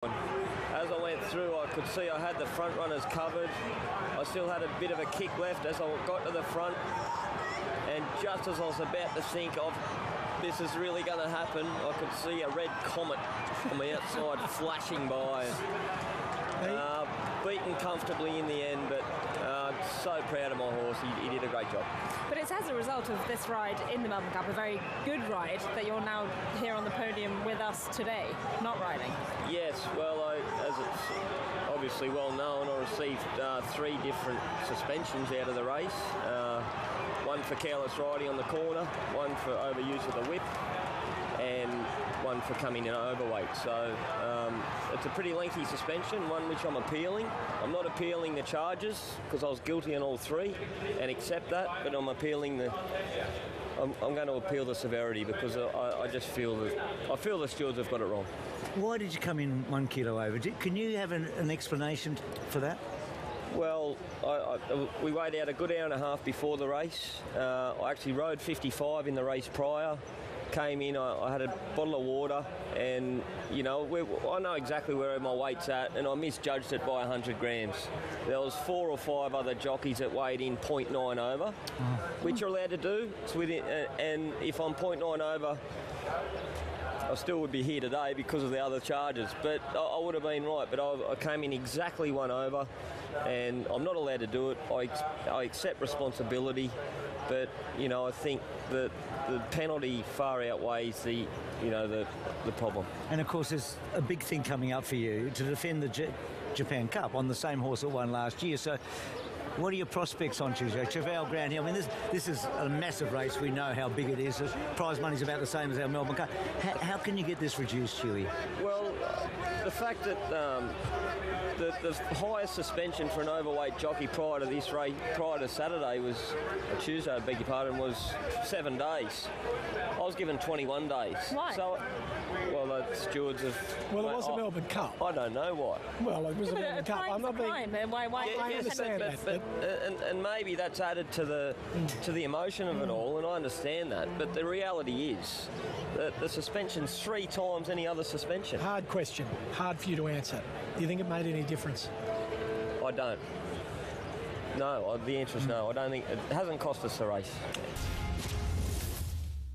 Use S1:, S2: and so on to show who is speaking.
S1: As I went through, I could see I had the front runners covered. I still had a bit of a kick left as I got to the front, and just as I was about to think of this is really going to happen, I could see a red comet on the outside flashing by. Beaten comfortably in the end, but so proud of my horse. He did a great job.
S2: But it's as a result of this ride in the Melbourne Cup, a very good ride, that you're now here on the podium with us today, not riding. Yes,
S1: well, as it's obviously well known, I received 3 different suspensions out of the race. One for careless riding on the corner, one for overuse of the whip, and one for coming in overweight. So it's a pretty lengthy suspension, one which I'm appealing. I'm not appealing the charges because I was guilty on all 3 and accept that, but I'm appealing I'm going to appeal the severity because I just feel the stewards have got it wrong.
S3: Why did you come in 1 kilo over? Can you have an explanation for that?
S1: Well, we weighed out a good hour and a half before the race. I actually rode 55 in the race prior. Came in, I had a bottle of water, and I know exactly where my weight's at, and I misjudged it by 100 grams. There was 4 or 5 other jockeys that weighed in 0.9 over, which you're allowed to do. It's within, and if I'm 0.9 over, I still would be here today because of the other charges, but I would have been right. But I came in exactly 1 over, and I'm not allowed to do it. I accept responsibility, but I think that the penalty far outweighs the problem.
S3: And of course, there's a big thing coming up for you to defend the Japan Cup on the same horse that won last year. So, what are your prospects on Tuesday? Cheval Ground Hill. I mean, this is a massive race. We know how big it is. The prize money's about the same as our Melbourne Cup. How can you get this reduced, Huey?
S1: Well, the fact that the highest suspension for an overweight jockey prior to this race, prior to Saturday, was Tuesday, I beg your pardon, was 7 days. I was given 21 days.
S2: Why?
S1: So, well, the stewards have...
S4: Well, it was a Melbourne Cup.
S1: I don't know why.
S4: Well, it was a Melbourne Cup. I'm not being... I understand that.
S1: And maybe that's added to the emotion of it all, and I understand that. But the reality is that the suspension's 3 times any other suspension.
S4: Hard question. Hard for you to answer. Do you think it made any difference?
S1: I don't. No, the answer is no. I don't think... It hasn't cost us the race.